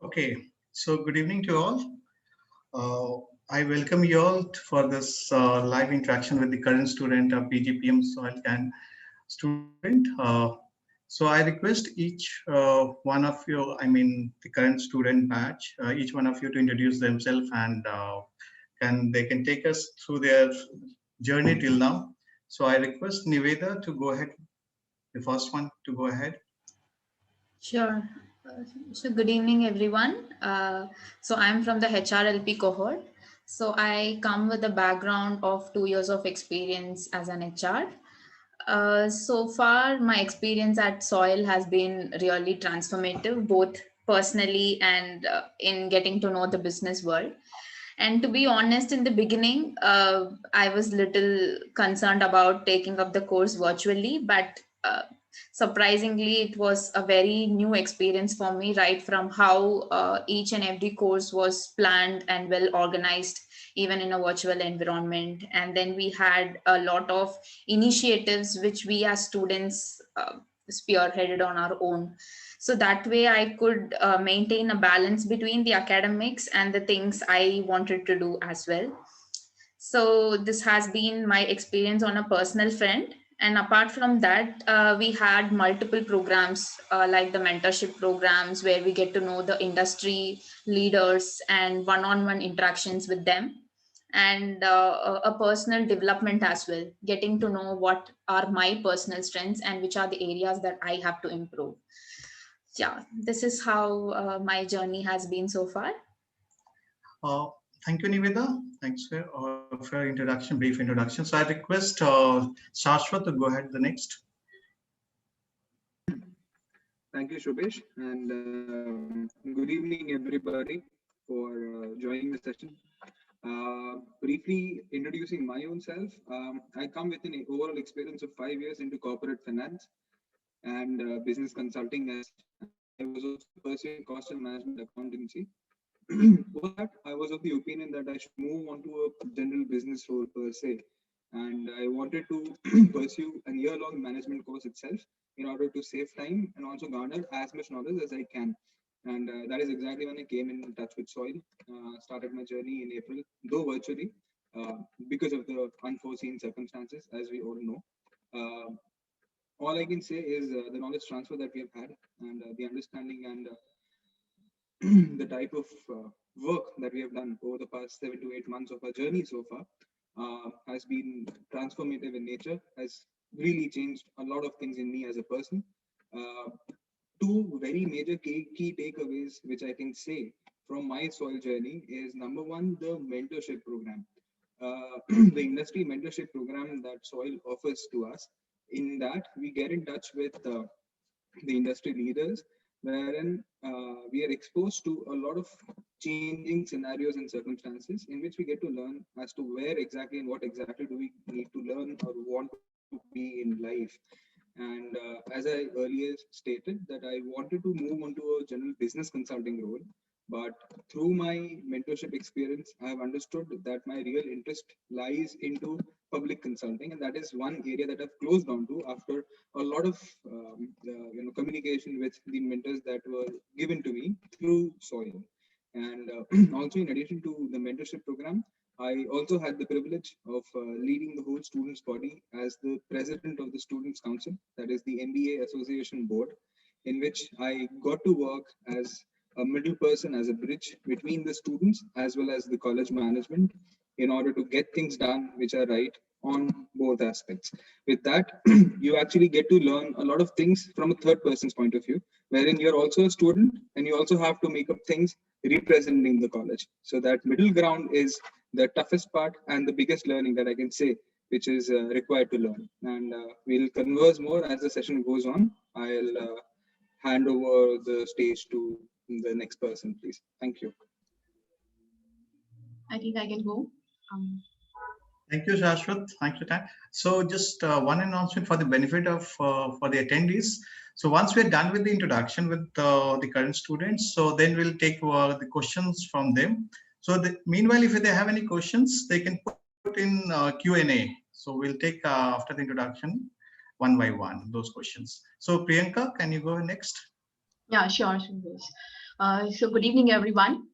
Okay, so good evening to all. I welcome you all for this live interaction with the current student of PGPM Soil Can student. So I request each one of you, I mean the current student batch, each one of you to introduce themselves and they can take us through their journey till now. So I request Niveda to go ahead, the first one to go ahead. Sure. So good evening, everyone. So I'm from the HRLP cohort. So I come with a background of 2 years of experience as an HR. So far, my experience at Soil has been really transformative, both personally and in getting to know the business world. And to be honest, in the beginning, I was little concerned about taking up the course virtually, but surprisingly, it was a very new experience for me, right from how each and every course was planned and well organized, even in a virtual environment. And then we had a lot of initiatives which we as students spearheaded on our own. So that way I could maintain a balance between the academics and the things I wanted to do as well. So this has been my experience on a personal front. And apart from that, we had multiple programs like the mentorship programs where we get to know the industry leaders and one-on-one interactions with them, and a personal development as well, getting to know what are my personal strengths and which are the areas that I have to improve. Yeah, this is how my journey has been so far. Uh, Thank you, Niveda. Thanks for your introduction, brief introduction. So I request Shashwat to go ahead the next. Thank you, Shubhesh, and good evening, everybody, for joining the session. Briefly introducing my own self, I come with an overall experience of 5 years into corporate finance and business consulting, as I was also pursuing cost and management accountancy. For that, I was of the opinion that I should move on to a general business role per se, and I wanted to pursue a year-long management course itself in order to save time and also garner as much knowledge as I can. And that is exactly when I came in touch with Soil, started my journey in April, though virtually, because of the unforeseen circumstances, as we all know. All I can say is the knowledge transfer that we have had and the understanding and the type of work that we have done over the past 7 to 8 months of our journey so far has been transformative in nature, has really changed a lot of things in me as a person. Uh, Two very major key takeaways, which I can say from my Soil journey, is number one, the mentorship program. The industry mentorship program that Soil offers to us. In that, we get in touch with the industry leaders, wherein we are exposed to a lot of changing scenarios and circumstances in which we get to learn as to where exactly and what exactly do we need to learn or want to be in life. And as I earlier stated, that I wanted to move on to a general business consulting role. But through my mentorship experience, I have understood that my real interest lies into public consulting, and that is one area that I've closed on to after a lot of communication with the mentors that were given to me through Soil. And also, in addition to the mentorship program, I also had the privilege of leading the whole students' body as the president of the Students' Council, that is the MBA Association Board, in which I got to work as a middle person, as a bridge between the students as well as the college management in order to get things done which are right on both aspects. With that, you actually get to learn a lot of things from a third person's point of view, wherein you're also a student and you also have to make up things representing the college. So that middle ground is the toughest part and the biggest learning that I can say, which is required to learn. And we'll converse more as the session goes on. I'll hand over the stage to the next person, please. Thank you. I think I can go. Thank you, Shashwat. Thank you, Tan. So just one announcement for the benefit of for the attendees. So once we're done with the introduction with the current students, so then we'll take the questions from them. So meanwhile, if they have any questions, they can put in Q&A. So we'll take after the introduction one by one those questions. So Priyanka, can you go next? Yeah, sure. So good evening, everyone.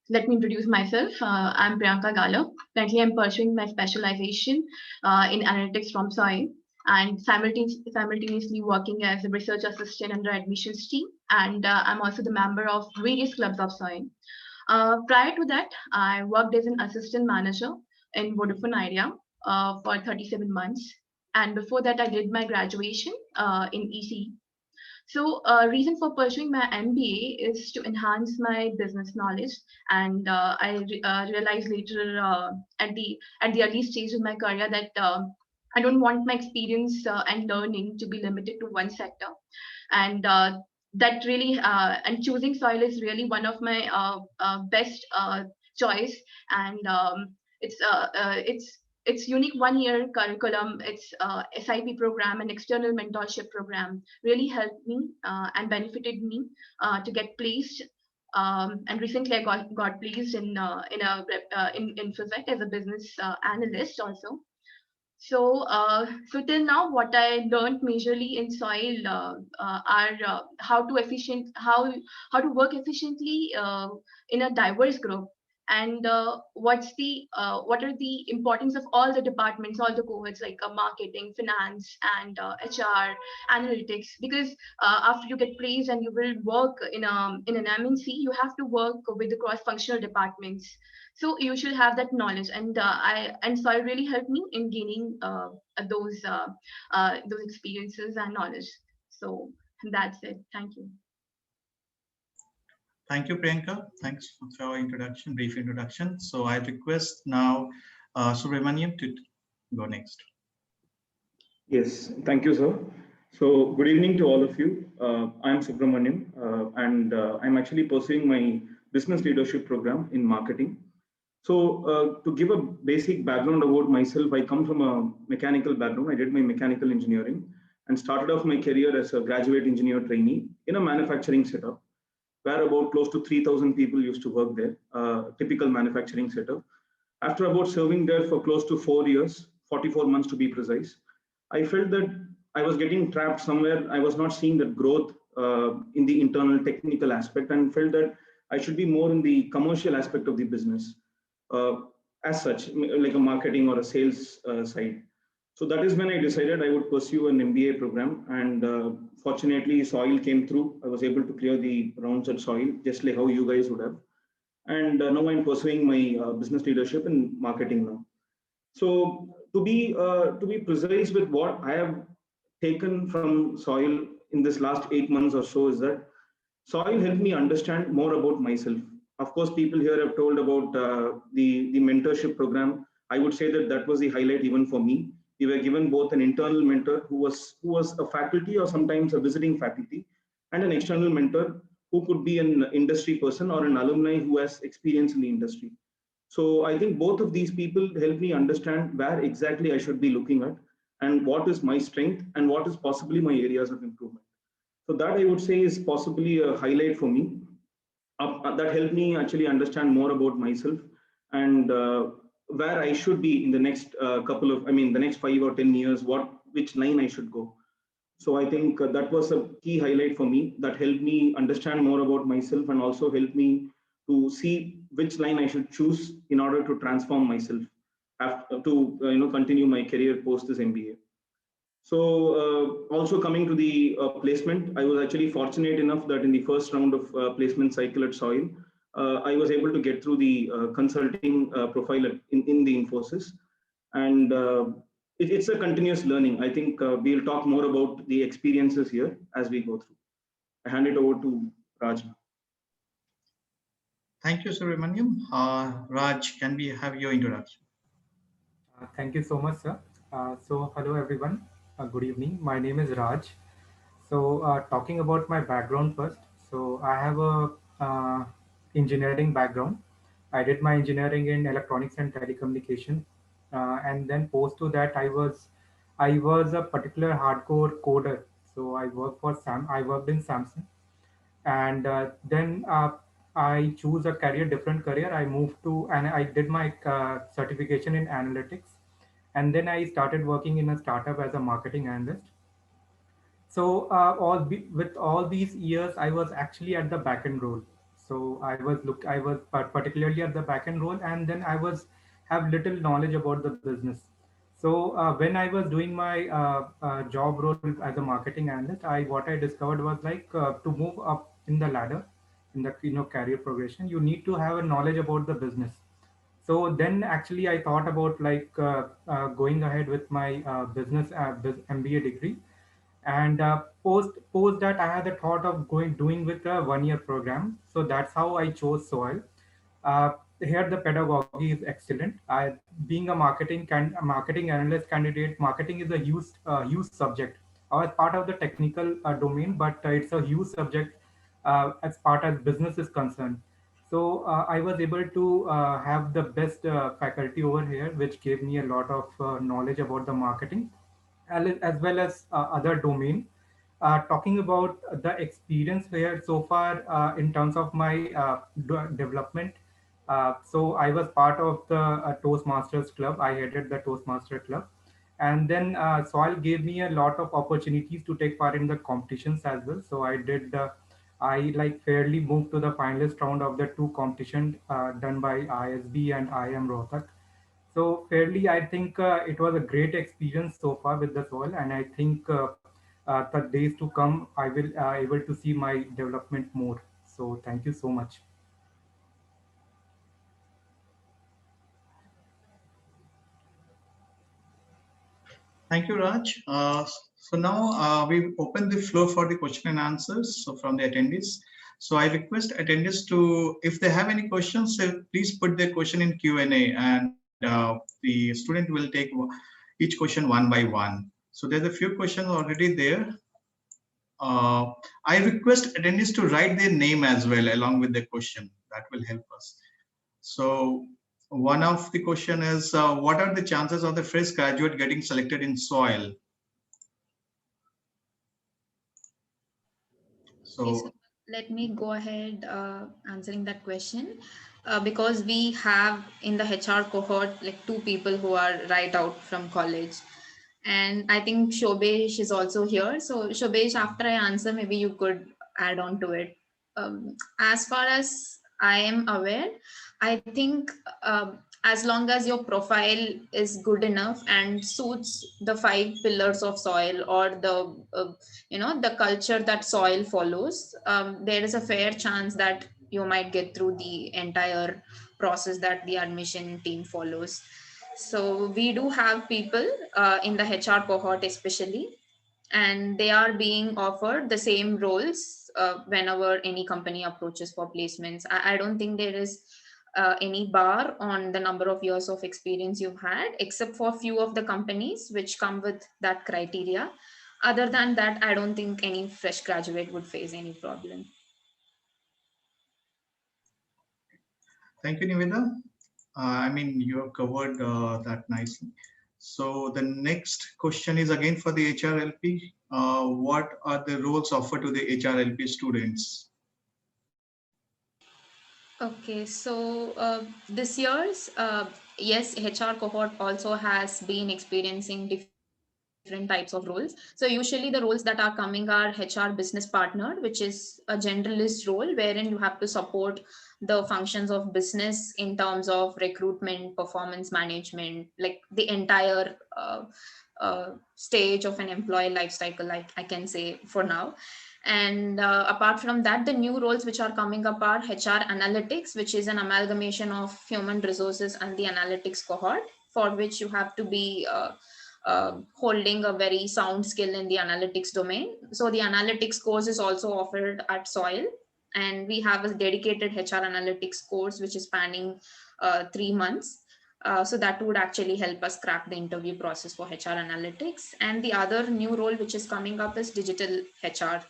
Let me introduce myself. I'm Priyanka Gala. Currently, I'm pursuing my specialization in analytics from SOIL and simultaneously working as a research assistant under admissions team. And I'm also the member of various clubs of SOIL. Prior to that, I worked as an assistant manager in Vodafone Idea for 37 months. And before that, I did my graduation in EC. So reason for pursuing my MBA is to enhance my business knowledge. And I realized later at the early stage of my career that I don't want my experience and learning to be limited to one sector. And that really, and choosing SOIL is really one of my best choice. And it's unique 1-year curriculum. It's SIP program and external mentorship program really helped me and benefited me to get placed. And recently I got placed in Infosec as a business analyst also. So, so till now, what I learned majorly in SOIL are how to work efficiently in a diverse group, and what are the importance of all the departments, all the cohorts like marketing, finance, and HR, analytics. Because after you get placed and you will work in an MNC, you have to work with the cross-functional departments. So you should have that knowledge, and SOIL really helped me in gaining those experiences and knowledge. So that's it. Thank you. Thank you, Priyanka. Thanks for your introduction, brief introduction. So I request now Subramaniam to go next. Yes, thank you, sir. So good evening to all of you. I'm Subramaniam, and I'm actually pursuing my business leadership program in marketing. So to give a basic background about myself, I come from a mechanical background. I did my mechanical engineering and started off my career as a graduate engineer trainee in a manufacturing setup, where about close to 3,000 people used to work there, typical manufacturing setup. After about serving there for close to 4 years, 44 months to be precise, I felt that I was getting trapped somewhere. I was not seeing that growth in the internal technical aspect, and felt that I should be more in the commercial aspect of the business. As such, like a marketing or a sales side. So that is when I decided I would pursue an MBA program, and fortunately SOIL came through. I was able to clear the rounds at SOIL, just like how you guys would have. And now I'm pursuing my business leadership and marketing now. So to be precise with what I have taken from SOIL in this last 8 months or so is that SOIL helped me understand more about myself. Of course, people here have told about the mentorship program. I would say that that was the highlight even for me. We were given both an internal mentor who was a faculty or sometimes a visiting faculty, and an external mentor who could be an industry person or an alumni who has experience in the industry. So I think both of these people help me understand where exactly I should be looking at and what is my strength and what is possibly my areas of improvement. So that I would say is possibly a highlight for me. That helped me actually understand more about myself and where I should be in the next the next 5 or 10 years, which line I should go. So I think that was a key highlight for me that helped me understand more about myself and also helped me to see which line I should choose in order to transform myself after to continue my career post this MBA. So also coming to the placement, I was actually fortunate enough that in the first round of placement cycle at Soil, I was able to get through the consulting profile in the Infosys. And it's a continuous learning. I think we'll talk more about the experiences here as we go through. I hand it over to Raj. Thank you, Subramaniam. Raj, can we have your introduction? Thank you so much, sir. Hello everyone. Good evening. My name is Raj. Talking about my background first. So, I have a engineering background. I did my engineering in electronics and telecommunication, and then post to that, I was a particular hardcore coder. So I worked for Sam. I worked in Samsung, and then I choose a career, different career. I moved to and I did my certification in analytics, and then I started working in a startup as a marketing analyst. So with all these years, I was actually at the backend role. So I was particularly at the backend role, and then I was have little knowledge about the business. So when I was doing my job role as a marketing analyst, I what I discovered was like to move up in the ladder, in the career progression, you need to have a knowledge about the business. So then actually I thought about like going ahead with my MBA degree, and post that I had the thought of going doing with a 1 year program. So that's how I chose Soil. Here the pedagogy is excellent. Being a marketing analyst candidate, marketing is a huge subject. I was part of the technical domain, but it's a huge subject as part as business is concerned. So I was able to have the best faculty over here, which gave me a lot of knowledge about the marketing as well as other domain. Talking about the experience here so far in terms of my development. So I was part of the Toastmasters club. I headed the Toastmaster club, and then Soil gave me a lot of opportunities to take part in the competitions as well. So I did. I like fairly moved to the finalist round of the two competition done by ISB and IM Rohtak. So fairly, I think it was a great experience so far with the Soil, and I think the days to come, I will able to see my development more. So thank you so much. Thank you, Raj. So now we open the floor for the question and answers from the attendees. So I request attendees to, if they have any questions, please put their question in Q&A, and the student will take each question one by one. So there's a few questions already there. I request attendees to write their name as well along with the question. That will help us. So one of the question is, what are the chances of the fresh graduate getting selected in Soil? So let me go ahead answering that question. Because we have in the HR cohort like 2 people who are right out from college. And I think Shobesh is also here. So Shobesh, after I answer, maybe you could add on to it. As far as I am aware, I think as long as your profile is good enough and suits the 5 pillars of Soil, or the the culture that Soil follows, there is a fair chance that you might get through the entire process that the admission team follows. So we do have people in the HR cohort especially, and they are being offered the same roles whenever any company approaches for placements. I don't think there is any bar on the number of years of experience you've had, except for few of the companies which come with that criteria. Other than that, I don't think any fresh graduate would face any problem. Thank you, Niveda. I mean, you have covered that nicely. So the next question is again for the HRLP. What are the roles offered to the HRLP students? Okay, so this year's yes, HR cohort also has been experiencing different different types of roles. So usually the roles that are coming are HR business partner, which is a generalist role wherein you have to support the functions of business in terms of recruitment, performance management, like the entire stage of an employee life cycle, like I can say for now. And apart from that, the new roles which are coming up are HR analytics, which is an amalgamation of human resources and the analytics cohort, for which you have to be holding a very sound skill in the analytics domain. So the analytics course is also offered at SOIL, and we have a dedicated HR analytics course which is spanning 3 months. So that would actually help us crack the interview process for HR analytics. And the other new role which is coming up is digital HR.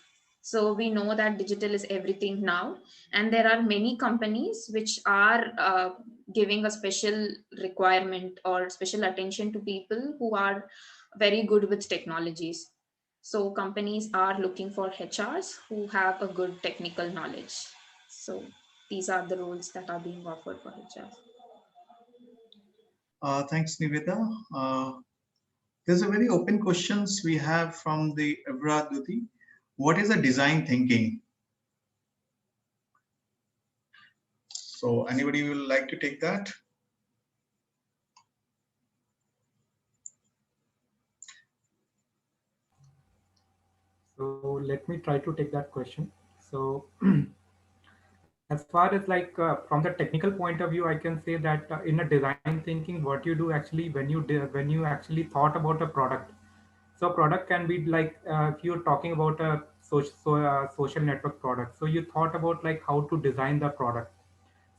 So we know that digital is everything now, and there are many companies which are giving a special requirement or special attention to people who are very good with technologies. So companies are looking for HRs who have a good technical knowledge. So these are the roles that are being offered for HRs. Thanks, Niveda. There's a very open questions we have from the Evra Duti. What is a design thinking? So anybody will like to take that? So let me try to take that question. So as far as like from the technical point of view, I can say that in a design thinking, what you do actually when you actually thought about a product. So product can be like if you're talking about a social network product. So you thought about like how to design the product.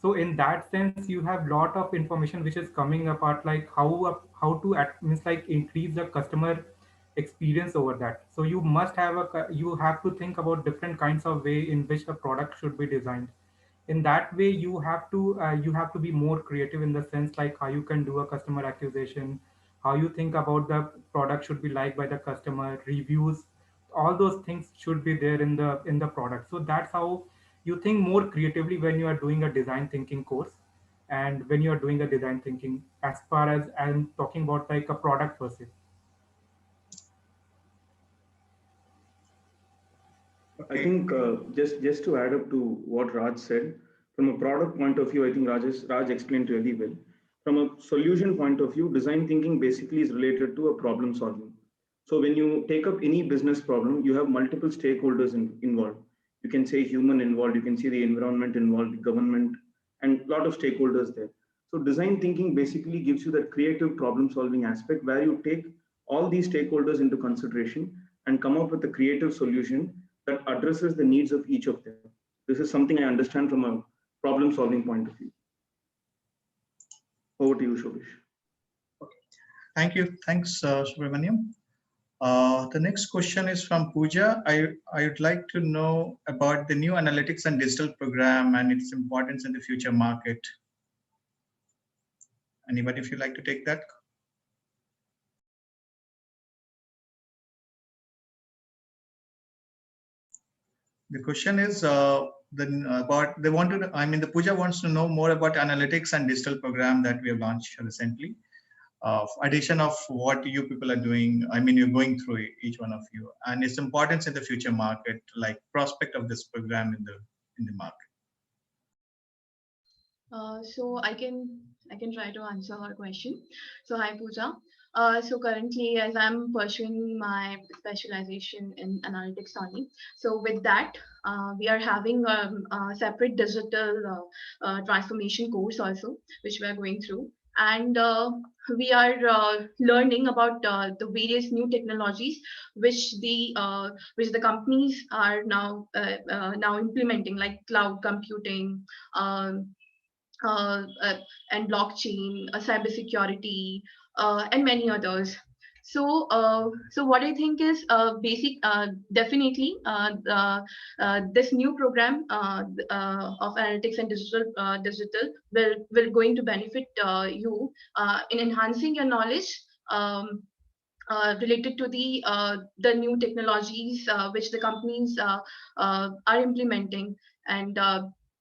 So in that sense, you have lot of information which is coming apart, like how to means like increase the customer experience over that. So you must have you have to think about different kinds of way in which the product should be designed. In that way, you have to be more creative in the sense like how you can do a customer acquisition, how you think about the product should be liked by the customer, reviews, all those things should be there in the product. So that's how you think more creatively when you are doing a design thinking course, and when you are doing a design thinking as far as I'm talking about like a product per se. I think just to add up to what Raj said, from a product point of view, I think Raj explained really well. From a solution point of view, design thinking basically is related to a problem solving. So when you take up any business problem, you have multiple stakeholders involved. You can say human involved, you can see the environment involved, the government, and a lot of stakeholders there. So design thinking basically gives you that creative problem solving aspect where you take all these stakeholders into consideration and come up with a creative solution that addresses the needs of each of them. This is something I understand from a problem solving point of view. Over to you, Shobish. Okay. Thank you. Thanks, Subramaniam. The next question is from Pooja. I would like to know about the new analytics and digital program and its importance in the future market. Anybody, if you'd like to take that? The question is the Pooja wants to know more about analytics and digital program that we have launched recently. Addition of what you people are doing. I mean, you're going through each one of you, and its importance in the future market, like prospect of this program in the market. So I can try to answer her question. So hi Pooja. So currently, as I'm pursuing my specialization in analytics only, so with that, we are having a separate digital transformation course also, which we are going through, and we are learning about the various new technologies which the companies are now implementing, like cloud computing. Uh, uh, and blockchain, cybersecurity, and many others. So what I think is definitely this new program of analytics and digital will going to benefit you in enhancing your knowledge. Related to the new technologies which the companies are implementing, and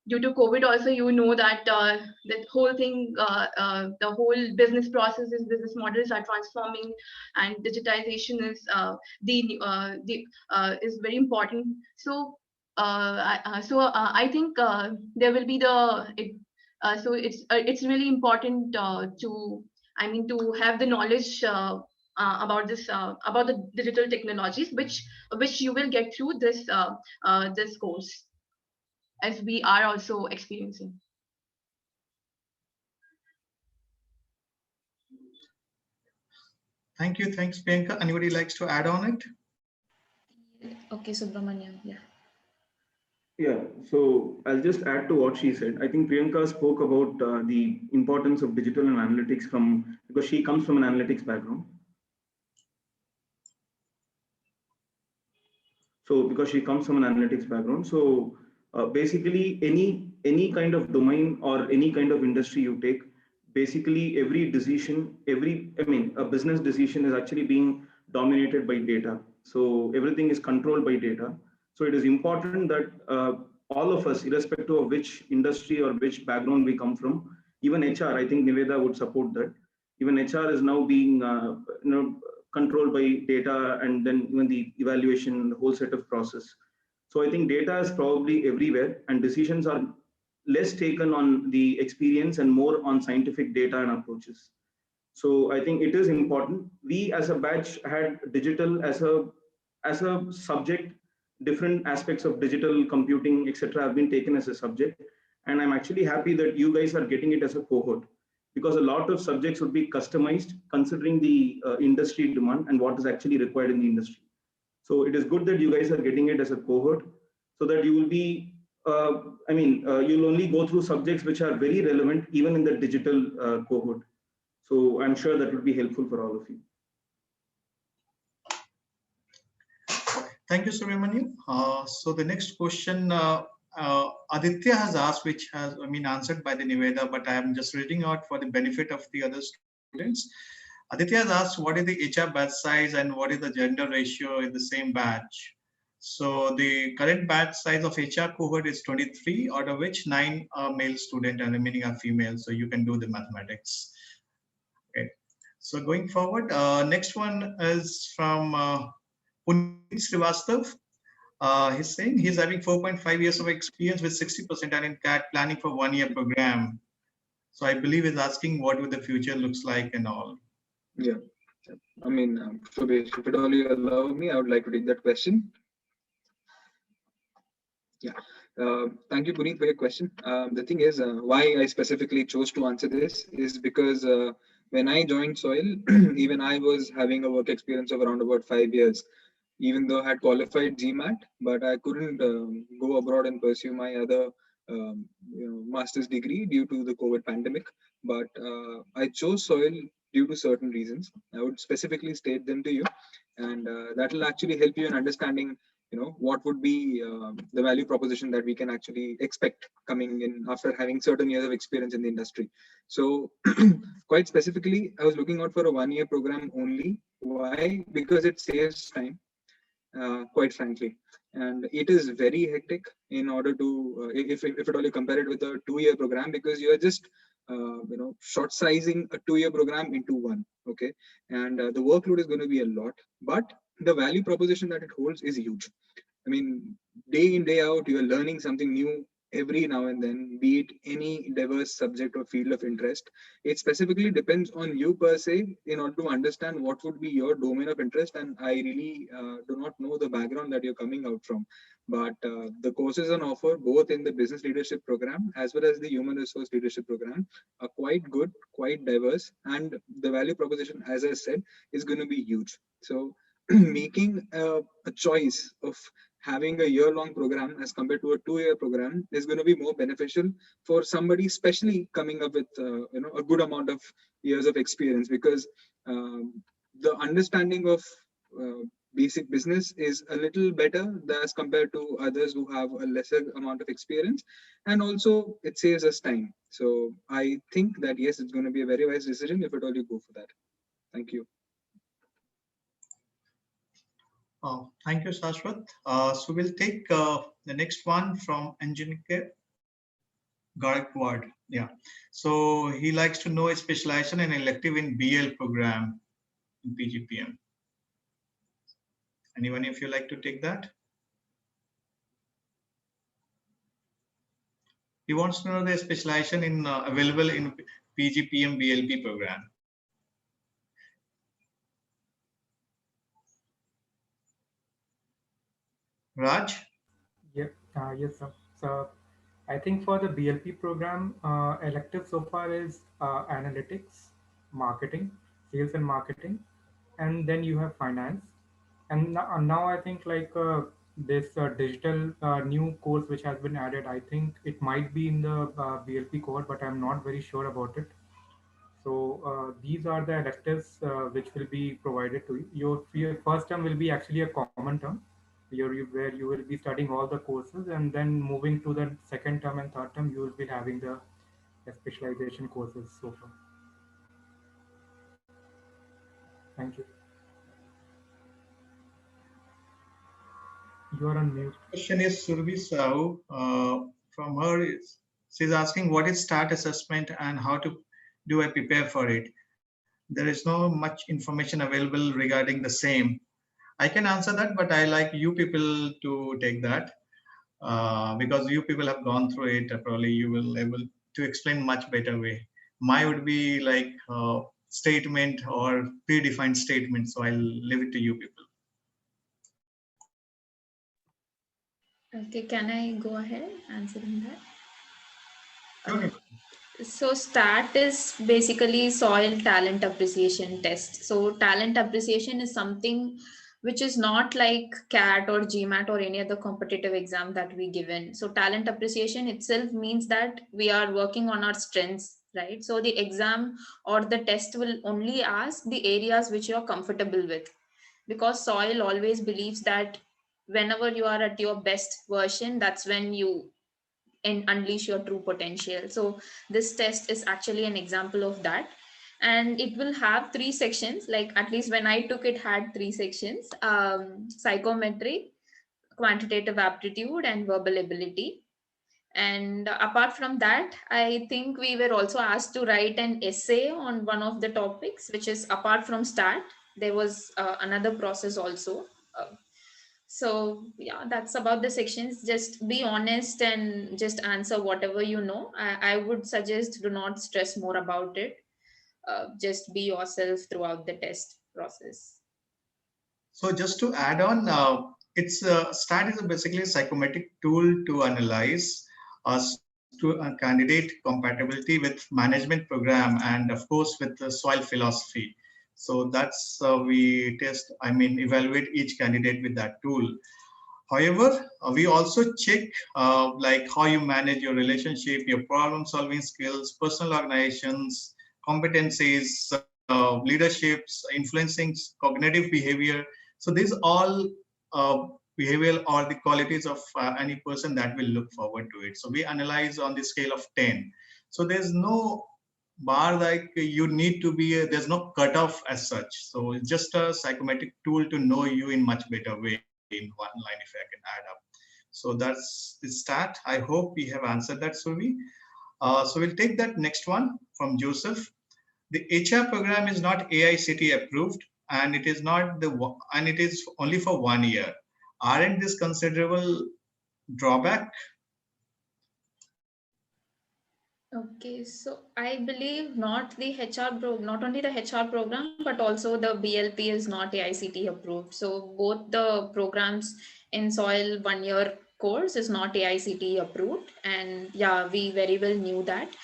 due to COVID also, you know that that whole thing, the whole business processes, business models are transforming, and digitization is very important. So I think there will be so it's really important to have the knowledge about the digital technologies, which you will get through this course, as we are also experiencing. Thank you. Thanks, Priyanka. Anybody likes to add on it? Okay, Subramaniam. Yeah. Yeah, so I'll just add to what she said. I think Priyanka spoke about the importance of digital and analytics because she comes from an analytics background. So because she comes from an analytics background, so basically any kind of domain or any kind of industry you take, basically every decision, a business decision is actually being dominated by data. So everything is controlled by data. So it is important that all of us, irrespective of which industry or which background we come from, even HR, I think Niveda would support that. Even HR is now being controlled by data, and then even the evaluation, the whole set of process. So I think data is probably everywhere, and decisions are less taken on the experience and more on scientific data and approaches. So I think it is important. We as a batch had digital as a subject. Different aspects of digital computing, etc., have been taken as a subject, and I'm actually happy that you guys are getting it as a cohort, because a lot of subjects would be customized considering the industry demand and what is actually required in the industry. So it is good that you guys are getting it as a cohort, so that you will be, you'll only go through subjects which are very relevant even in the digital cohort. So I'm sure that will be helpful for all of you. Thank you, Subramaniam. So the next question Aditya has asked, which has answered by the Niveda, but I am just reading out for the benefit of the other students. Aditya has asked, what is the HR batch size and what is the gender ratio in the same batch? So the current batch size of HR cohort is 23, out of which 9 are male students and remaining are female. So you can do the mathematics. Okay. So going forward, next one is from Puneet Srivastav. He's saying he's having 4.5 years of experience with 60% and in CAT planning for 1-year program. So I believe he's asking what would the future looks like and all. Yeah. So if it all you allow me, I would like to take that question. Yeah. Thank you, Puneet, for your question. The thing is, why I specifically chose to answer this is because when I joined SOIL, even I was having a work experience of around about 5 years, even though I had qualified GMAT, but I couldn't go abroad and pursue my other master's degree due to the COVID pandemic. But I chose SOIL due to certain reasons. I would specifically state them to you, and that will actually help you in understanding what would be the value proposition that we can actually expect coming in after having certain years of experience in the industry. So quite specifically, I was looking out for a 1-year program only. Why? Because it saves time, quite frankly, and it is very hectic in order to if at all you compare it with a 2-year program, because you are just short sizing a 2-year program into one. Okay, and the workload is going to be a lot, but the value proposition that it holds is huge. Day in, day out, you are learning something new every now and then, be it any diverse subject or field of interest. It specifically depends on you per se in order to understand what would be your domain of interest. And I really do not know the background that you're coming out from, but the courses on offer both in the business leadership program as well as the human resource leadership program are quite good, quite diverse, and the value proposition, as I said, is going to be huge. So making a choice of having a year-long program as compared to a 2-year program is going to be more beneficial for somebody, especially coming up with a good amount of years of experience, because the understanding of basic business is a little better as compared to others who have a lesser amount of experience, and also it saves us time. So I think that yes, it's going to be a very wise decision if at all you go for that. Thank you. Thank you, Shashwat. So we'll take the next one from Anjanike. Gaikwad. Yeah. So he likes to know a specialization and elective in BL program in PGPM. Anyone, if you like to take that? He wants to know the specialization in available in PGPM BLP program. Raj? Yeah, yes, sir. So I think for the BLP program, elective so far is analytics, marketing, sales and marketing, and then you have finance. And now I think like this digital new course which has been added, I think it might be in the BLP core, but I'm not very sure about it. So these are the electives which will be provided to you. Your first term will be actually a common term, where you will be studying all the courses, and then moving to the second term and third term, you will be having the specialization courses so far. Thank you. You are on mute. Question is Survi Sahu. From her, she's asking what is START assessment and how do I prepare for it? There is no much information available regarding the same. I can answer that, but I like you people to take that because you people have gone through it. Probably you will able to explain much better way. My would be like statement or predefined statement. So I'll leave it to you people. Okay, can I go ahead answering that? Sure. So STAT is basically soil talent appreciation test. So talent appreciation is something which is not like CAT or GMAT or any other competitive exam that we given. So talent appreciation itself means that we are working on our strengths, right? So the exam or the test will only ask the areas which you are comfortable with, because soil always believes that whenever you are at your best version, that's when you and unleash your true potential. So this test is actually an example of that, and it will have three sections. Like at least when I took it, had three sections: psychometric, quantitative aptitude, and verbal ability. And apart from that, I think we were also asked to write an essay on one of the topics, which is apart from STAT. There was another process also. So yeah, that's about the sections. Just be honest and just answer whatever you know. I would suggest do not stress more about it. Just be yourself throughout the test process. So just to add on, it's STAT is basically a psychometric tool to analyze candidate compatibility with management program and of course with the soil philosophy. So that's we test, I mean, evaluate each candidate with that tool. However, we also check like how you manage your relationship, your problem solving skills, personal organizations, competencies, leaderships, influencing cognitive behavior. So these all behavioral or the qualities of any person that will look forward to it. So we analyze on the scale of 10. So there's no bar like you need to be, there's no cutoff as such. So it's just a psychometric tool to know you in much better way in one line if I can add up. So that's the STAT. I hope we have answered that, Survi. So we'll take that next one from Joseph. The HR program is not AICTE approved, and it is not and it is only for 1 year. Aren't this considerable drawback? Okay, so I believe not the not only the HR program, but also the BLP is not AICTE approved. So both the programs in soil 1 year course is not AICTE approved, and yeah, we very well knew that.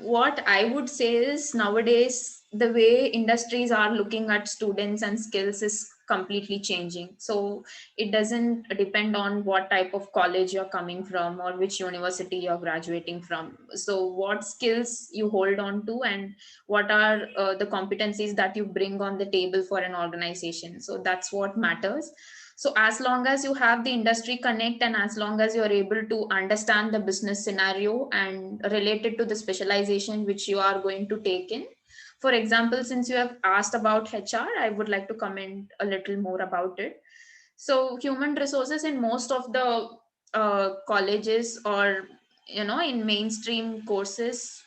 What I would say is nowadays the way industries are looking at students and skills is completely changing. So it doesn't depend on what type of college you're coming from or which university you're graduating from. So what skills you hold on to and what are the competencies that you bring on the table for an organization. So that's what matters. So as long as you have the industry connect and as long as you're able to understand the business scenario and relate it to the specialization which you are going to take in. For example, since you have asked about HR, I would like to comment a little more about it. So human resources in most of the colleges or in mainstream courses,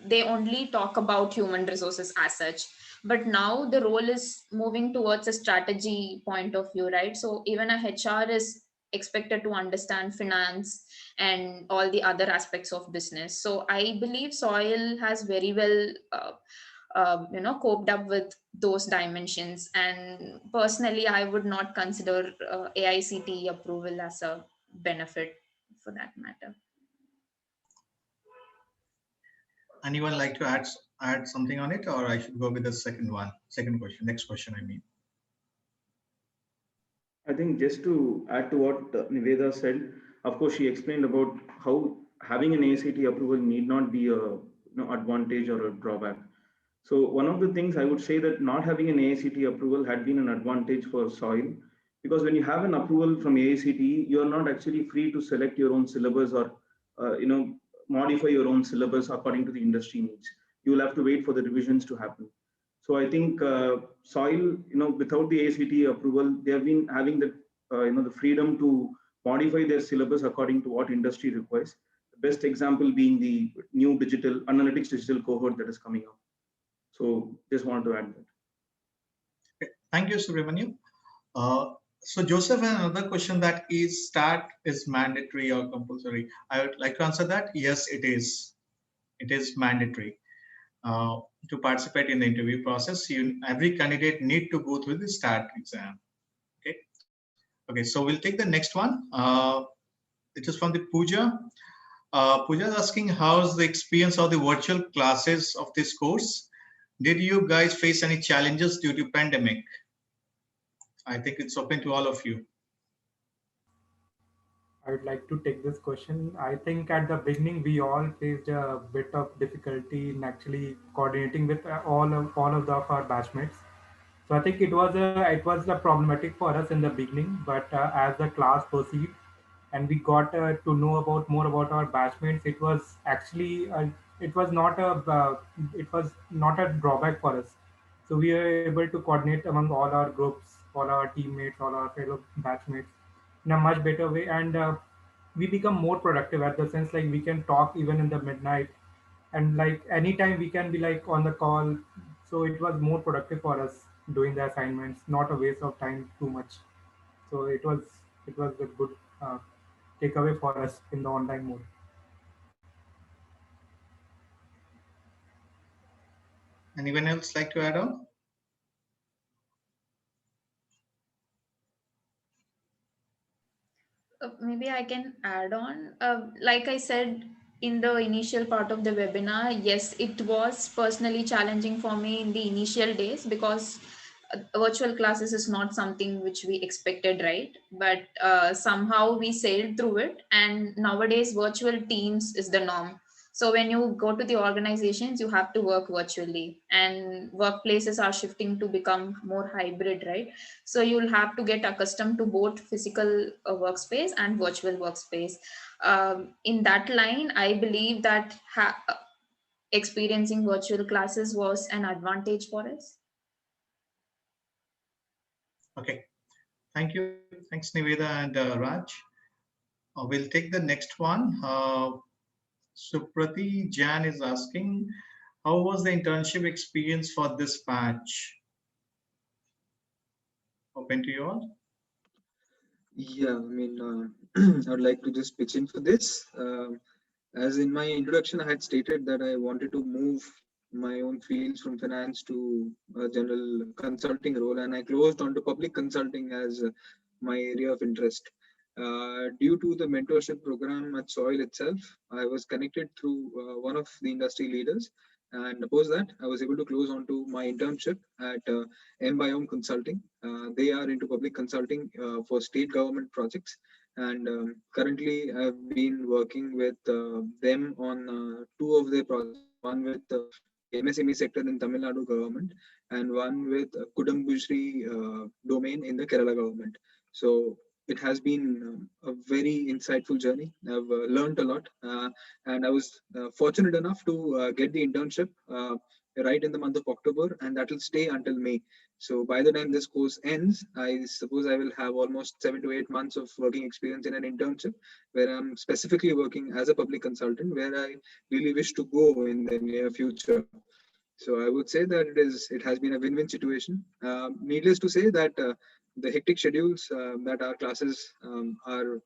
they only talk about human resources as such. But now the role is moving towards a strategy point of view, right? So even a HR is expected to understand finance and all the other aspects of business. So I believe Soil has very well coped up with those dimensions. And personally, I would not consider AICTE approval as a benefit for that matter. Anyone like to add something on it, or I should go with the second question, next question, I mean. I think just to add to what Niveda said, of course, she explained about how having an ACT approval need not be a advantage or a drawback. So one of the things I would say that not having an AICTE approval had been an advantage for Soil, because when you have an approval from AICTE, you are not actually free to select your own syllabus or modify your own syllabus according to the industry needs. You will have to wait for the revisions to happen. So I think Soil, without the AICTE approval, they have been having the freedom to modify their syllabus according to what industry requires. The best example being the new analytics digital cohort that is coming up. So just wanted to add that. Okay. Thank you, Subramaniam. So Joseph, another question, that is STAT is mandatory or compulsory? I would like to answer that. Yes, it is. It is mandatory. To participate in the interview process, every candidate need to go through the STAT exam. Okay, so we'll take the next one. It is from the Pooja. Pooja is asking, how's the experience of the virtual classes of this course? Did you guys face any challenges due to pandemic? I think it's open to all of you. I would like to take this question. I think at the beginning we all faced a bit of difficulty in actually coordinating with all of our batchmates. So I think it was a problematic for us in the beginning, but as the class proceeded and we got to know about more about our batchmates, it was actually it was not a drawback for us. So we were able to coordinate among all our groups, all our teammates, all our fellow batchmates in a much better way, and we become more productive at the sense like we can talk even in the midnight, and like anytime we can be like on the call. So it was more productive for us doing the assignments, not a waste of time too much. So it was a good uh, takeaway for us in the online mode. Anyone else like to add on? Maybe I can add on. Like I said in the initial part of the webinar, yes, it was personally challenging for me in the initial days because virtual classes is not something which we expected, right? But somehow we sailed through it, and nowadays virtual teams is the norm. So when you go to the organizations, you have to work virtually, and workplaces are shifting to become more hybrid, right? So you'll have to get accustomed to both physical workspace and virtual workspace. In that line, I believe that experiencing virtual classes was an advantage for us. Okay, thank you. Thanks, Niveda and Raj. We'll take the next one. Suprati Jan is asking, how was the internship experience for this batch? Open to you all. Yeah, I mean, I'd like to just pitch in for this. As in my introduction, I had stated that I wanted to move my own fields from finance to a general consulting role, and I closed onto public consulting as my area of interest. Due to the mentorship program at Soil itself, I was connected through one of the industry leaders, and post that, I was able to close onto my internship at Mbiome Consulting. They are into public consulting for state government projects, and currently I've been working with them on two of their projects, one with the MSME sector in Tamil Nadu government and one with Kudambushree domain in the Kerala government. So it has been a very insightful journey. I've learned a lot, and I was fortunate enough to get the internship right in the month of October, and that will stay until May. So by the time this course ends, I suppose I will have almost 7 to 8 months of working experience in an internship where I'm specifically working as a public consultant, where I really wish to go in the near future. So I would say that it has been a win-win situation. Needless to say that the hectic schedules that our classes are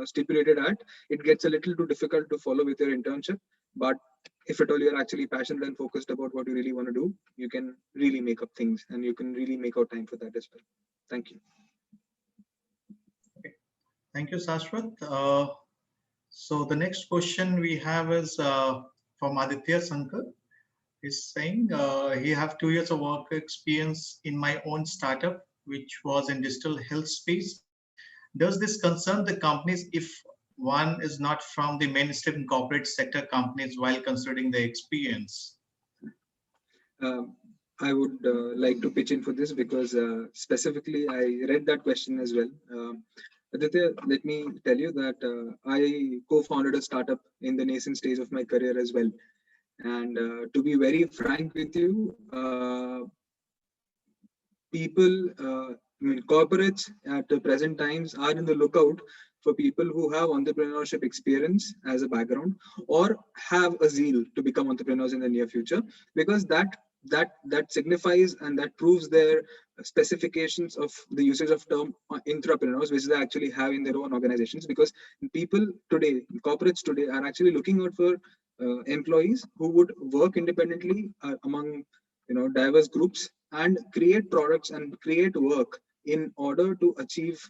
stipulated at, it gets a little too difficult to follow with your internship. But if at all you're actually passionate and focused about what you really want to do, you can really make up things and you can really make out time for that as well. Thank you. Okay. Thank you, Sashwat. So the next question we have is from Aditya Sankar. He's saying he have 2 years of work experience in my own startup, which was in digital health space. Does this concern the companies if one is not from the mainstream corporate sector companies while considering the experience? I would like to pitch in for this because specifically I read that question as well. Aditya, let me tell you that I co-founded a startup in the nascent stage of my career as well. And to be very frank with you, corporates at the present times are in the lookout for people who have entrepreneurship experience as a background or have a zeal to become entrepreneurs in the near future, because that signifies and that proves their specifications of the usage of term entrepreneurs, which they actually have in their own organizations. Because people today, corporates today, are actually looking out for employees who would work independently among diverse groups and create products and create work in order to achieve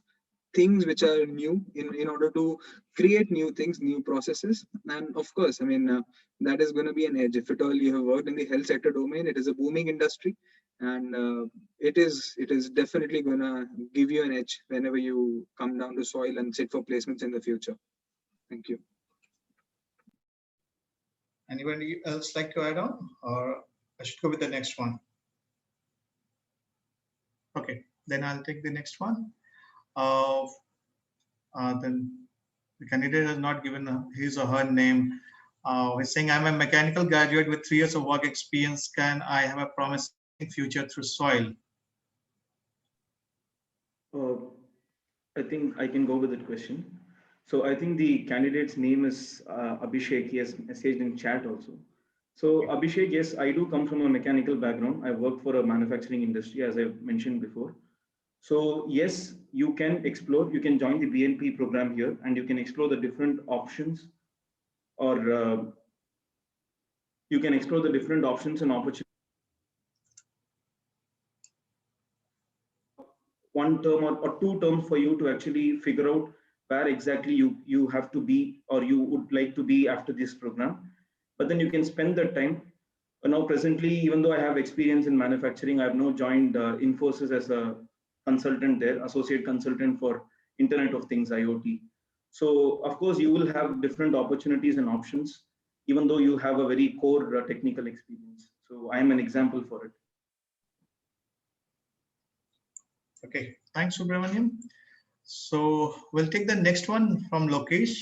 things which are new, in order to create new things, new processes. And of course, that is going to be an edge. If at all you have worked in the health sector domain, it is a booming industry, and it is definitely going to give you an edge whenever you come down to soil and sit for placements in the future. Thank you. Anybody else like to add on, or I should go with the next one? Okay, then I'll take the next one. Then the candidate has not given his or her name. He's saying, I'm a mechanical graduate with 3 years of work experience. Can I have a promising future through soil? I think I can go with that question. So I think the candidate's name is Abhishek. He has messaged in chat also. So Abhishek, yes, I do come from a mechanical background. I work for a manufacturing industry, as I mentioned before. So yes, you can explore, you can join the BNP program here and you can explore the different options, or you can explore the different options and opportunities. One term or two terms for you to actually figure out where exactly you have to be or you would like to be after this program. But then you can spend the time. Now presently, even though I have experience in manufacturing, I have now joined Infosys as a consultant there, associate consultant for Internet of Things, IoT. So of course, you will have different opportunities and options, even though you have a very core technical experience. So I am an example for it. Okay, thanks, Subramaniam. So we'll take the next one from Lokesh.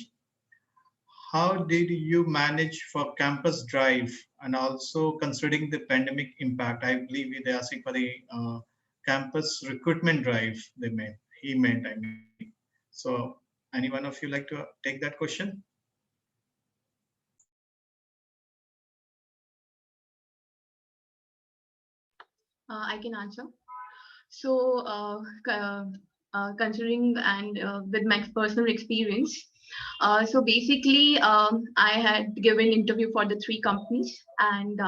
How did you manage for campus drive, and also considering the pandemic impact? I believe they're asking for the campus recruitment drive he meant. So any one of you like to take that question? I can answer. So, considering and with my personal experience, so basically, I had given interview for the 3 companies, and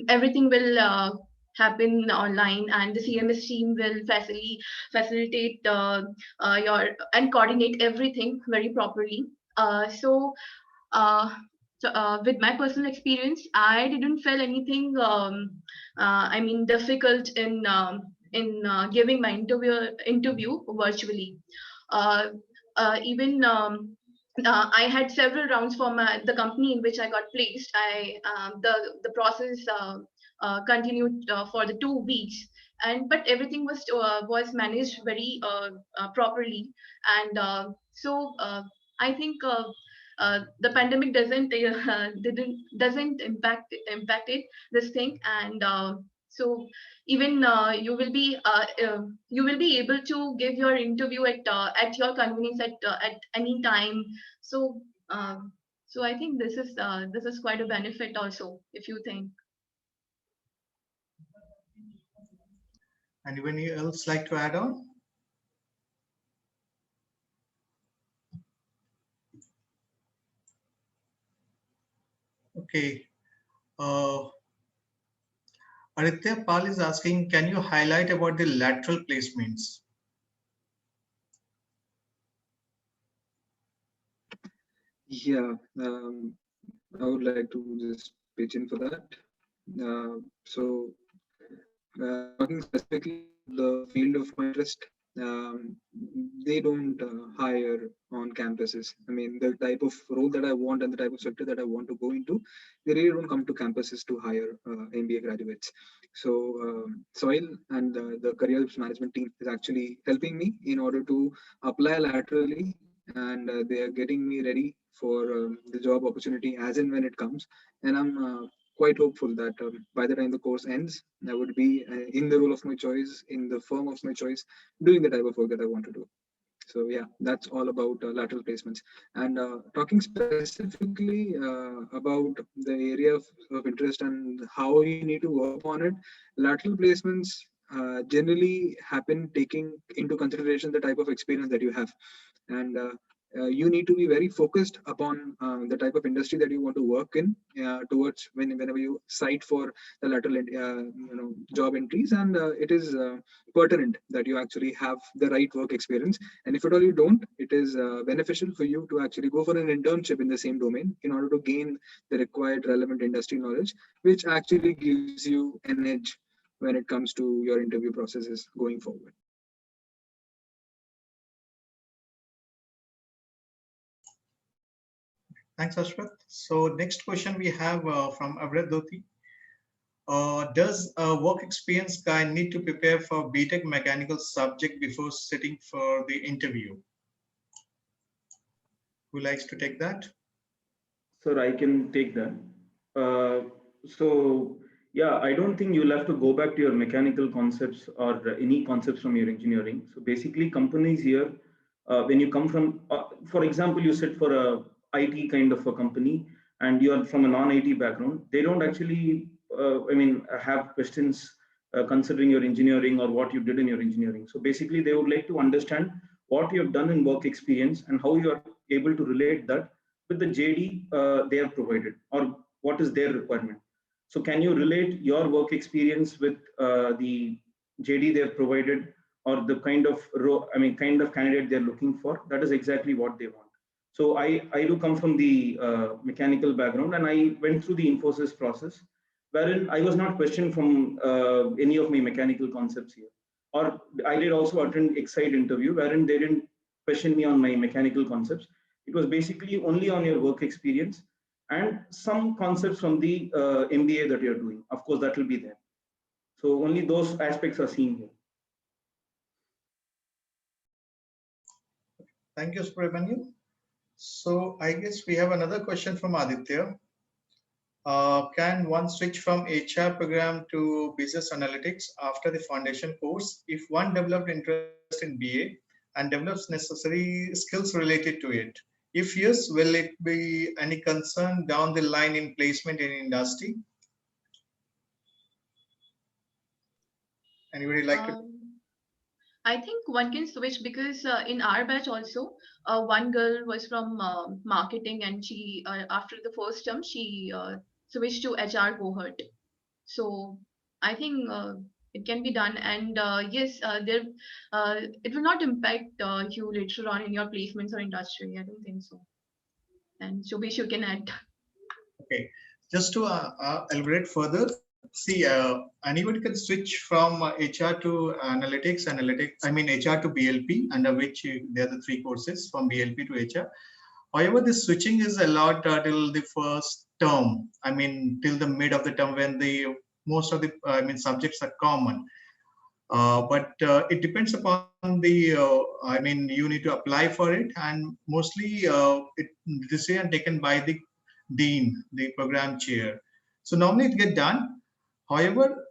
everything will happen online, and the CMS team will facilitate your and coordinate everything very properly. With my personal experience, I didn't feel anything. Difficult in giving my interview virtually. Even I had several rounds for the company in which I got placed. The process continued for the 2 weeks, but everything was managed very properly, and I think. The pandemic doesn't impact it this thing, and So even you will be able to give your interview at your convenience at any time. So so I think this is quite a benefit also, if you think. Anyone else like to add on? Okay. Aditya Pal is asking, can you highlight about the lateral placements? Yeah, I would like to just pitch in for that. So, talking specifically the field of my interest, um, they don't hire on campuses. I mean, the type of role that I want and the type of sector that I want to go into, they really don't come to campuses to hire MBA graduates. So, Soil and the careers management team is actually helping me in order to apply laterally, and they are getting me ready for the job opportunity as and when it comes. And I'm quite hopeful that by the time the course ends, I would be in the role of my choice, in the firm of my choice, doing the type of work that I want to do. So yeah, that's all about lateral placements. And talking specifically about the area of interest and how you need to work on it, lateral placements generally happen taking into consideration the type of experience that you have. And you need to be very focused upon the type of industry that you want to work in towards whenever you cite for the lateral job entries, and it is pertinent that you actually have the right work experience. And if at all you don't, it is beneficial for you to actually go for an internship in the same domain in order to gain the required relevant industry knowledge, which actually gives you an edge when it comes to your interview processes going forward. Thanks, Ashwath. So next question we have from Avret Dhoti. Does a work experience guy need to prepare for BTech mechanical subject before sitting for the interview? Who likes to take that? Sir, I can take that. So yeah, I don't think you'll have to go back to your mechanical concepts or any concepts from your engineering. So basically companies here, when you come from, for example, you sit for a IT kind of a company and you're from a non-IT background, they don't actually, have questions considering your engineering or what you did in your engineering. So basically they would like to understand what you have done in work experience and how you are able to relate that with the JD they have provided, or what is their requirement. So can you relate your work experience with the JD they have provided, or the kind of kind of candidate they're looking for? That is exactly what they want. So I do come from the mechanical background, and I went through the Infosys process, wherein I was not questioned from any of my mechanical concepts here. Or I did also attend Excite interview, wherein they didn't question me on my mechanical concepts. It was basically only on your work experience and some concepts from the MBA that you're doing. Of course, that will be there. So only those aspects are seen here. Thank you, Subramanian. So I guess we have another question from Aditya. Can one switch from HR program to business analytics after the foundation course if one developed interest in BA and develops necessary skills related to it? If yes, will it be any concern down the line in placement in industry? Anybody like to? I think one can switch because in our batch also, one girl was from marketing, and she after the first term she switched to HR cohort. So I think it can be done, and yes, there it will not impact you later on in your placements or industry. I don't think so. And Shobhesh, you can add. Okay, just to elaborate further, see, anybody can switch from HR to analytics, HR to BLP, under which there are the three courses from BLP to HR. However, this switching is allowed till the first term. I mean, till the mid of the term when the most of the subjects are common. But it depends upon the. You need to apply for it, and mostly decision taken by the dean, the program chair. So normally it get done. However,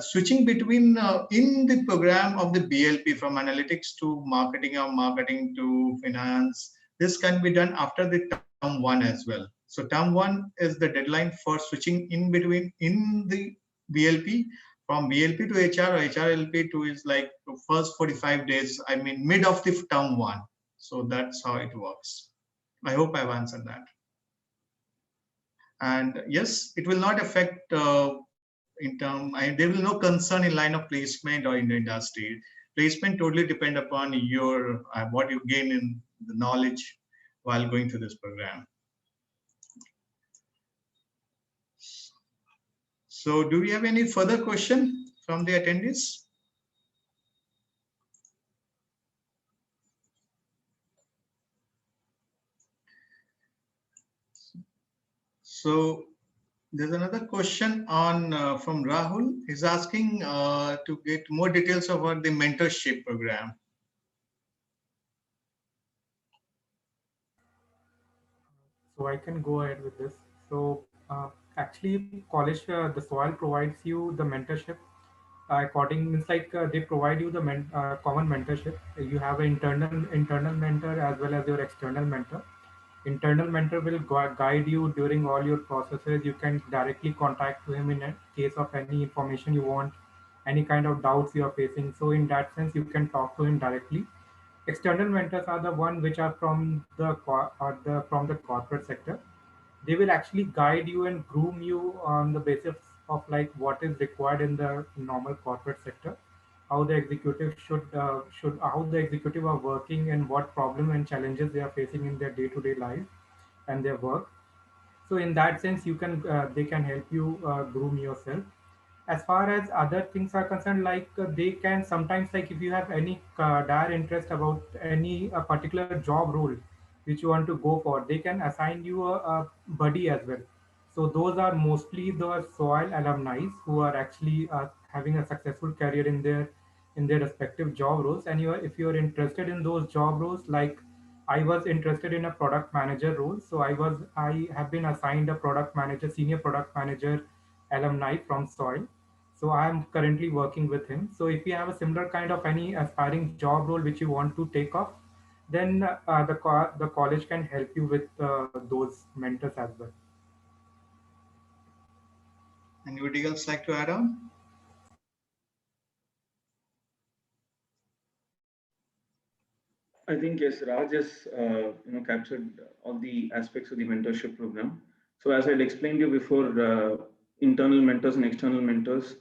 switching between in the program of the BLP from analytics to marketing or marketing to finance, this can be done after the term 1 as well. So term 1 is the deadline for switching in between in the BLP from BLP to HR or HRLP to is like the first 45 days, I mean mid of the term 1. So that's how it works. I hope I've answered that. And yes, it will not affect there will no concern in line of placement or in the industry. Placement totally depend upon your what you gain in the knowledge while going through this program. So do we have any further question from the attendees? So there's another question on from Rahul. He's asking to get more details about the mentorship program. So I can go ahead with this. So actually, college, the soil provides you the mentorship. It's like they provide you the common mentorship. You have an internal mentor as well as your external mentor. Internal mentor will guide you during all your processes. You can directly contact to him in a case of any information you want, any kind of doubts you are facing. So in that sense, you can talk to him directly. External mentors are the one which are from the corporate sector. They will actually guide you and groom you on the basis of like what is required in the normal corporate sector, how the executive should how the executive are working and what problem and challenges they are facing in their day-to-day life and their work. So in that sense, you can they can help you groom yourself. As far as other things are concerned, like they can sometimes, like if you have any dire interest about any particular job role which you want to go for, they can assign you a buddy as well. So those are mostly the soil alumni who are actually having a successful career in their respective job roles. And if you are interested in those job roles, like I was interested in a product manager role, so I have been assigned a product manager, senior product manager alumni from soil. So I am currently working with him. So if you have a similar kind of any aspiring job role which you want to take off, then the college can help you with those mentors as well. Anybody else like to add on? I think yes, Raj has captured all the aspects of the mentorship program. So as I had explained you before, internal mentors and external mentors,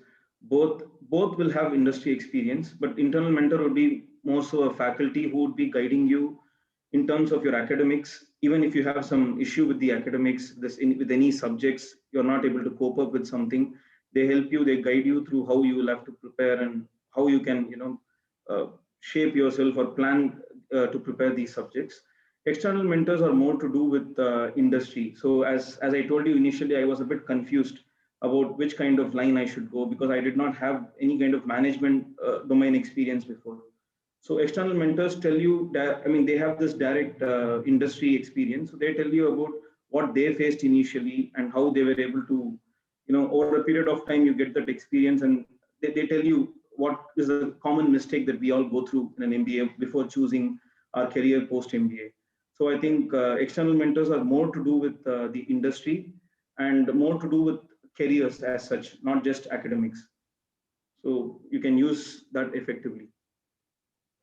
both will have industry experience, but internal mentor would be more so a faculty who would be guiding you in terms of your academics. Even if you have some issue with the academics, with any subjects, you're not able to cope up with something, they help you, they guide you through how you will have to prepare and how you can shape yourself or plan to prepare these subjects. External mentors are more to do with industry. So as I told you initially, I was a bit confused about which kind of line I should go because I did not have any kind of management domain experience before. So external mentors tell you that, I mean, they have this direct industry experience. So they tell you about what they faced initially and how they were able to, over a period of time, you get that experience and they tell you what is a common mistake that we all go through in an MBA before choosing our career post MBA. So I think external mentors are more to do with the industry and more to do with careers as such, not just academics. So you can use that effectively.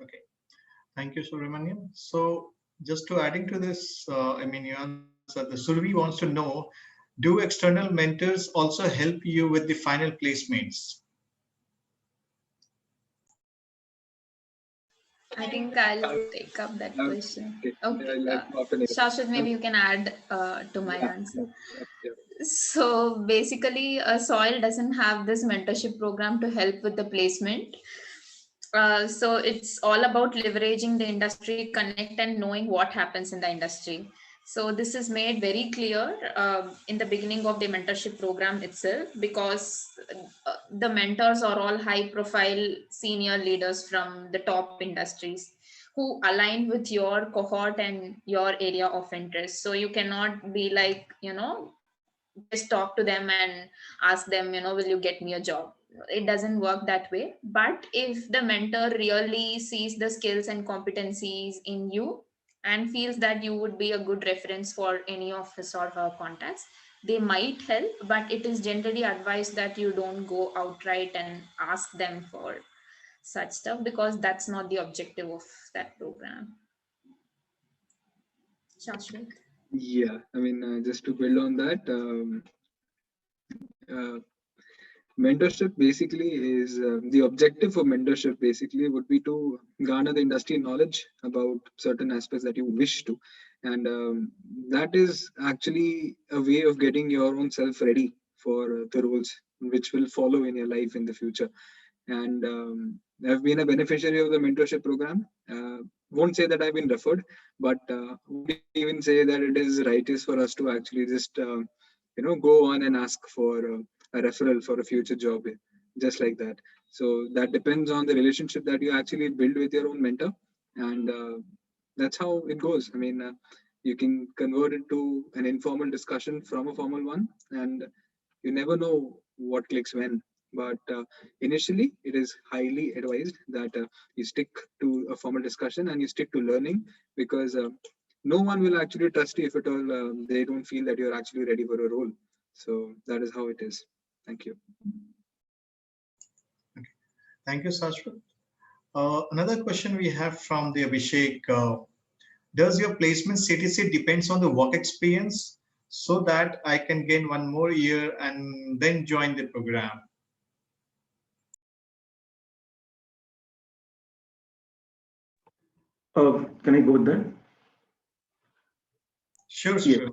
Okay, thank you, Subramaniam. So just to adding to this, I mean, you answered, the Survi wants to know, do external mentors also help you with the final placements? I think I'll take up that question. Okay, Okay. Shashwat, maybe you can add to my answer. So basically, Soil doesn't have this mentorship program to help with the placement. So it's all about leveraging the industry connect and knowing what happens in the industry. So this is made very clear in the beginning of the mentorship program itself, because the mentors are all high profile senior leaders from the top industries who align with your cohort and your area of interest. So you cannot be like, just talk to them and ask them, will you get me a job? it doesn't work that way. But if the mentor really sees the skills and competencies in you and feels that you would be a good reference for any of his or her contacts, they might help, but it is generally advised that you don't go outright and ask them for such stuff, because that's not the objective of that program. Shashwat? Yeah, I mean, just to build on that, uh, mentorship basically is the objective for mentorship basically would be to garner the industry knowledge about certain aspects that you wish to, and that is actually a way of getting your own self ready for the roles which will follow in your life in the future. And I've been a beneficiary of the mentorship program. Won't say that I've been referred, but would even say that it is righteous for us to actually just go on and ask for a referral for a future job, just like that. So that depends on the relationship that you actually build with your own mentor, and that's how it goes. I mean, you can convert it to an informal discussion from a formal one, and you never know what clicks when. But initially, it is highly advised that you stick to a formal discussion and you stick to learning, because no one will actually trust you if at all they don't feel that you're actually ready for a role. So that is how it is. Thank you. Okay. Thank you, Shashwat. Another question we have from the Abhishek. Does your placement CTC depends on the work experience so that I can gain one more year and then join the program? Can I go with that? Sure, Yes. sure.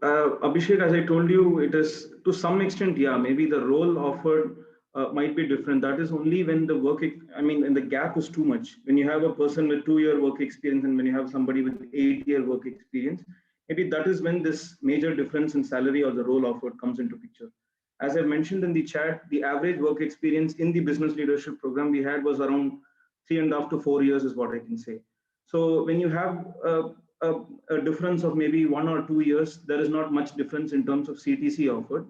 Abhishek, as I told you, it is to some extent, yeah, maybe the role offered might be different. That is only when the when the gap is too much. When you have a person with 2-year work experience and when you have somebody with 8-year work experience, maybe that is when this major difference in salary or the role offered comes into picture. As I mentioned in the chat, the average work experience in the business leadership program we had was around 3.5 to 4 years is what I can say. So when you have a difference of maybe 1 or 2 years, there is not much difference in terms of CTC offered.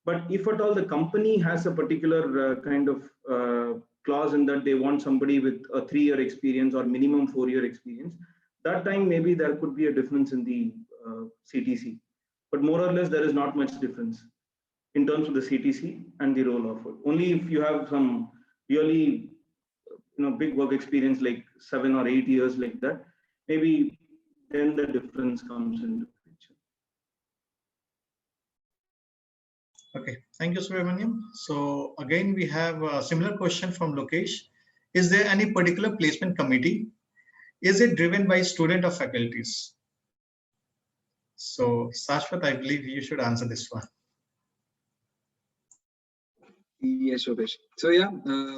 But if at all the company has a particular kind of clause in that they want somebody with a 3-year experience or minimum 4-year experience, that time maybe there could be a difference in the CTC. But more or less, there is not much difference in terms of the CTC and the role offered. Only if you have some really big work experience like 7 or 8 years like that, maybe then the difference comes into picture. Okay, thank you, Subramaniam. So again, we have a similar question from Lokesh. Is there any particular placement committee? Is it driven by student or faculties? So Shashwat, I believe you should answer this one. Yes, Shobhesh. So yeah,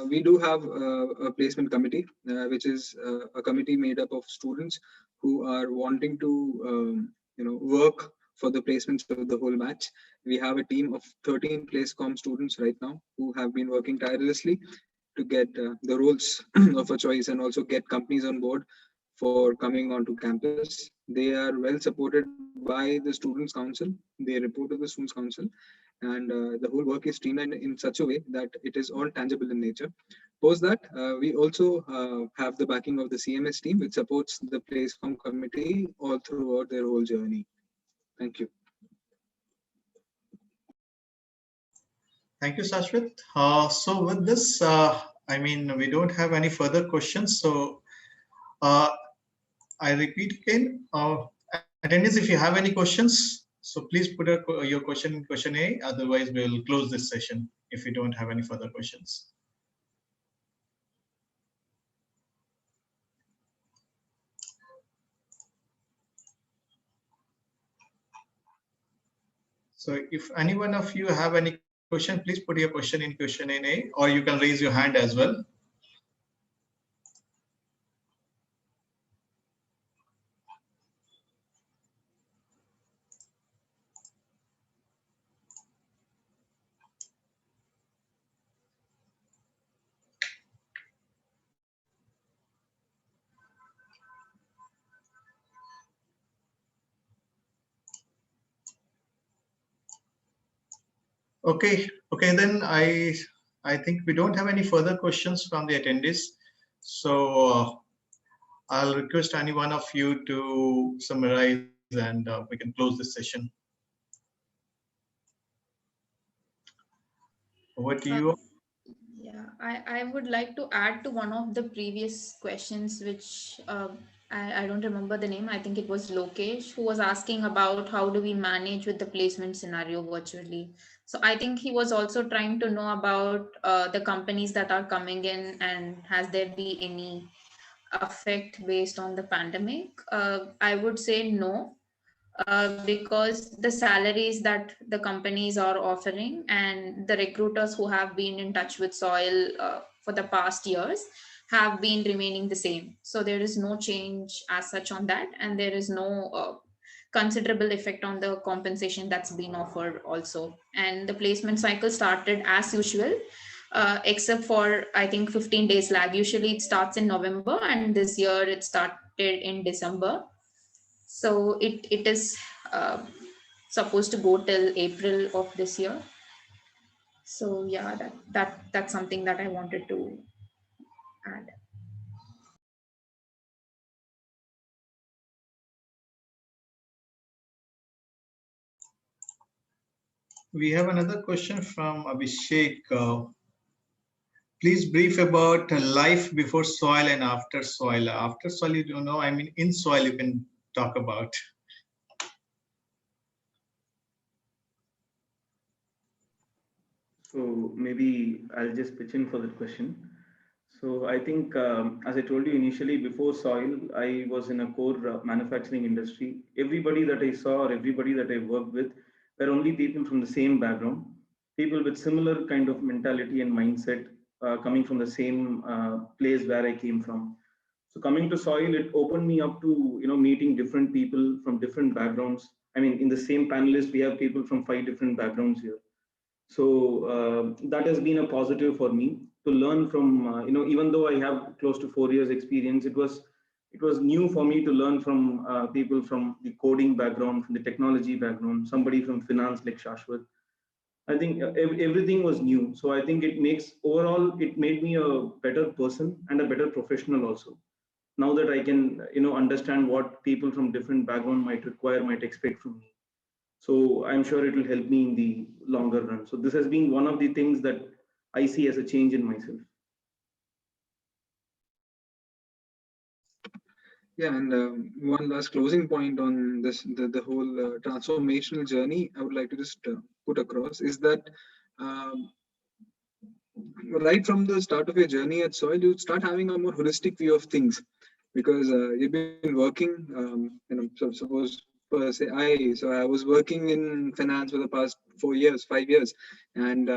we do have a placement committee, which is a committee made up of students who are wanting to, work for the placements of the whole batch. We have a team of 13 PlaceCom students right now who have been working tirelessly to get the roles of a choice and also get companies on board for coming onto campus. They are well supported by the Students' Council. They report to the Students' Council, and the whole work is streamlined in such a way that it is all tangible in nature. Post that, we also have the backing of the CMS team, which supports the PlaceCom committee all throughout their whole journey. Thank you. Thank you, Shashwat. So with this, we don't have any further questions. So I repeat again, attendees, if you have any questions, so please put your question in question A. Otherwise, we'll close this session if you don't have any further questions. So if any one of you have any question, please put your question in question A, or you can raise your hand as well. Okay, then I think we don't have any further questions from the attendees. So I'll request any one of you to summarize and we can close this session. Over to you. Yeah, I would like to add to one of the previous questions, which I don't remember the name. I think it was Lokesh who was asking about how do we manage with the placement scenario virtually. So I think he was also trying to know about the companies that are coming in and has there be any effect based on the pandemic. I would say no, because the salaries that the companies are offering and the recruiters who have been in touch with Soil for the past years have been remaining the same. So there is no change as such on that, and there is no considerable effect on the compensation that's been offered also. And the placement cycle started as usual, except for I think 15 days lag. Usually it starts in November, and this year it started in December. So it is uh, supposed to go till April of this year. So yeah, that's something that I wanted to add. We have another question from Abhishek. Please brief about life before Soil and after Soil. After Soil, you don't know. I mean, in Soil, you can talk about. So maybe I'll just pitch in for that question. So I think, as I told you initially, before Soil, I was in a core manufacturing industry. Everybody that I saw or everybody that I worked with were only people from the same background, people with similar kind of mentality and mindset, coming from the same place where I came from. So coming to Soil, it opened me up to meeting different people from different backgrounds. I mean, in the same panelist, we have people from 5 different backgrounds here. So that has been a positive for me to learn from, even though I have close to 4 years experience, it was new for me to learn from people from the coding background, from the technology background, somebody from finance like Shashwat. I think everything was new, so I think it made me a better person and a better professional also. Now that I can understand what people from different background might expect from me, so I'm sure it will help me in the longer run. So this has been one of the things that I see as a change in myself. Yeah, and one last closing point on this, the whole transformational journey I would like to just put across is that um, right from the start of your journey at Soil, you start having a more holistic view of things, because you've been working, so suppose per se, I was working in finance for the past 4 years, 5 years, and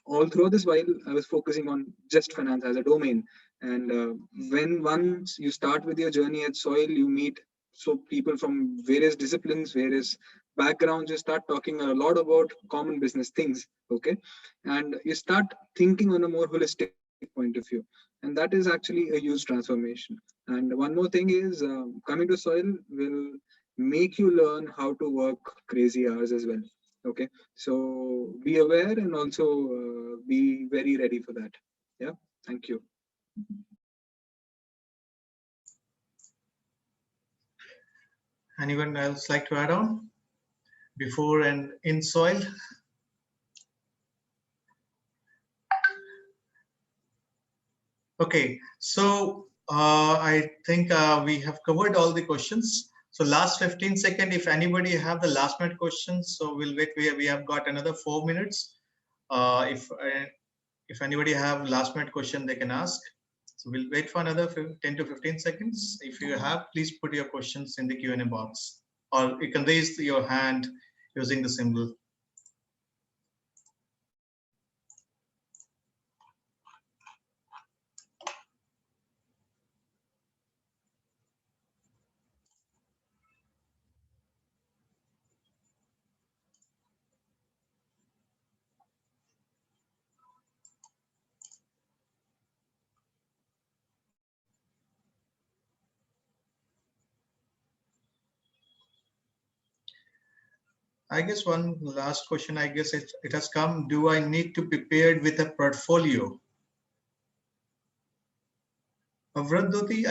all through this while I was focusing on just finance as a domain. And when once you start with your journey at Soil, you meet so people from various disciplines, various backgrounds. You start talking a lot about common business things, okay, and you start thinking on a more holistic point of view, and that is actually a huge transformation. And one more thing is, coming to Soil will make you learn how to work crazy hours as well. Okay, so be aware and also be very ready for that. Yeah, thank you. Anyone else like to add on before and in Soil? Okay, so I think we have covered all the questions. So last 15 seconds, if anybody have the last minute questions, so we'll wait. We have got another 4 minutes. If anybody have last minute question, they can ask. So we'll wait for another 10 to 15 seconds. If you have, please put your questions in the Q&A box, or you can raise your hand using the symbol. I guess one last question, I guess it has come. Do I need to prepare with a portfolio? Vradoti,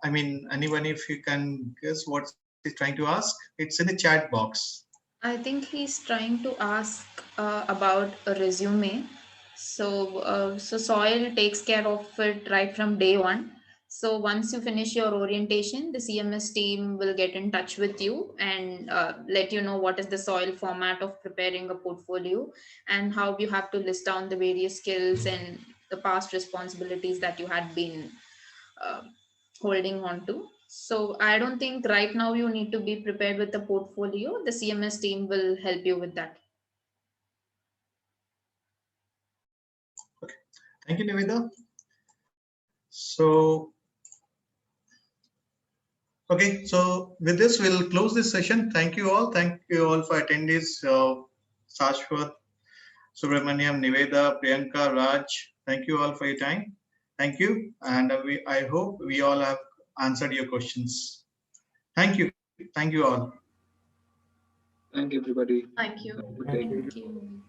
I mean, anyone, if you can guess what he's trying to ask, it's in the chat box. I think he's trying to ask about a resume. So Soil takes care of it right from day one. So once you finish your orientation, the CMS team will get in touch with you and let you know what is the Soil format of preparing a portfolio and how you have to list down the various skills and the past responsibilities that you had been uh, holding on to. So I don't think right now you need to be prepared with the portfolio. The CMS team will help you with that. Okay, thank you, Niveda. So, okay, so with this, we'll close this session. Thank you all. Thank you all for attendees. Shashwat, Subramaniam, Niveda, Priyanka, Raj. Thank you all for your time. Thank you. And I hope we all have answered your questions. Thank you. Thank you all. Thank you, everybody. Thank you. Have a good day. Thank you.